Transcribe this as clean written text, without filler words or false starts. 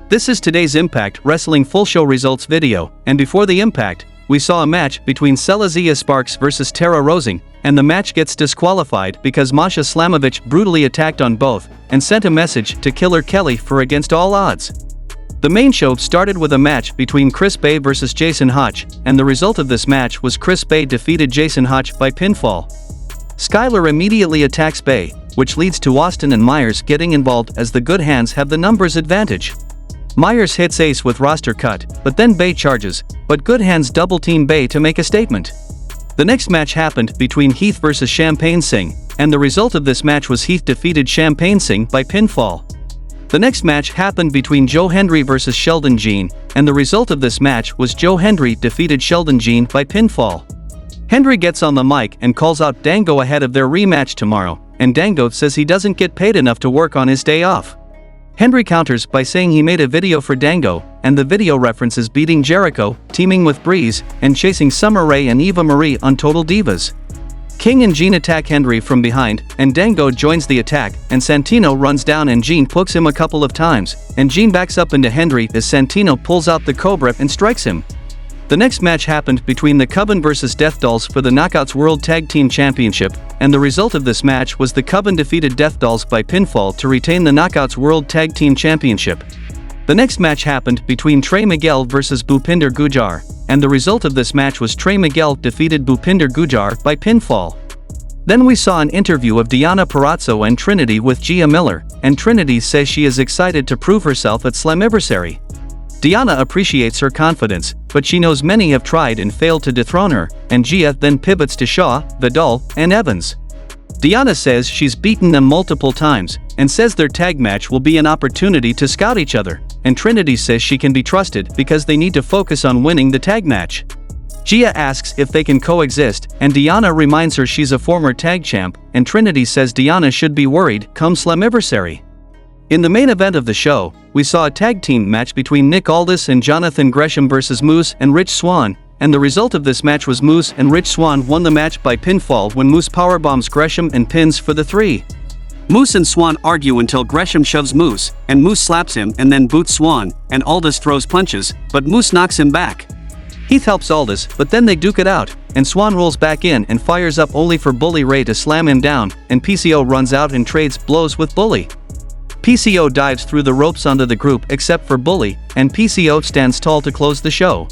This is today's Impact Wrestling full show results video, and before the Impact, we saw a match between Selazia Sparks versus Tara Rosing, and the match gets disqualified because Masha Slamovich brutally attacked on both, and sent a message to Killer Kelly for against all odds. The main show started with a match between Chris Bay versus Jason Hotch, and the result of this match was Chris Bay defeated Jason Hotch by pinfall. Skylar immediately attacks Bay, which leads to Austin and Myers getting involved as the Good Hands have the numbers advantage. Myers hits Ace with roster cut, but then Bay charges, but Good Hands double-team Bay to make a statement. The next match happened between Heath versus Champagne Singh, and the result of this match was Heath defeated Champagne Singh by pinfall. The next match happened between Joe Hendry versus Sheldon Jean, and the result of this match was Joe Hendry defeated Sheldon Jean by pinfall. Hendry gets on the mic and calls out Dango ahead of their rematch tomorrow, and Dango says he doesn't get paid enough to work on his day off. Hendry counters by saying he made a video for Dango, and the video references beating Jericho, teaming with Breeze, and chasing Summer Rae and Eva Marie on Total Divas. King and Jean attack Hendry from behind, and Dango joins the attack, and Santino runs down and Jean pokes him a couple of times, and Jean backs up into Hendry as Santino pulls out the Cobra and strikes him. The next match happened between the Coven vs Death Dolls for the Knockouts World Tag Team Championship, and the result of this match was the Coven defeated Death Dolls by pinfall to retain the Knockouts World Tag Team Championship. The next match happened between Trey Miguel vs Bhupinder Gujjar, and the result of this match was Trey Miguel defeated Bhupinder Gujjar by pinfall. Then we saw an interview of Deonna Purrazzo and Trinity with Gia Miller, and Trinity says she is excited to prove herself at Slammiversary. Deonna appreciates her confidence, but she knows many have tried and failed to dethrone her, and Gia then pivots to Shaw, Vidal, and Evans. Deonna says she's beaten them multiple times, and says their tag match will be an opportunity to scout each other, and Trinity says she can be trusted because they need to focus on winning the tag match. Gia asks if they can coexist, and Deonna reminds her she's a former tag champ, and Trinity says Deonna should be worried come Slammiversary. In the main event of the show, we saw a tag team match between Nick Aldis and Jonathan Gresham versus Moose and Rich Swann, and the result of this match was Moose and Rich Swann won the match by pinfall when Moose powerbombs Gresham and pins for the 3. Moose and Swann argue until Gresham shoves Moose, and Moose slaps him and then boots Swann, and Aldis throws punches, but Moose knocks him back. Heath helps Aldis, but then they duke it out, and Swann rolls back in and fires up only for Bully Ray to slam him down, and PCO runs out and trades blows with Bully. PCO dives through the ropes onto the group except for Bully, and PCO stands tall to close the show.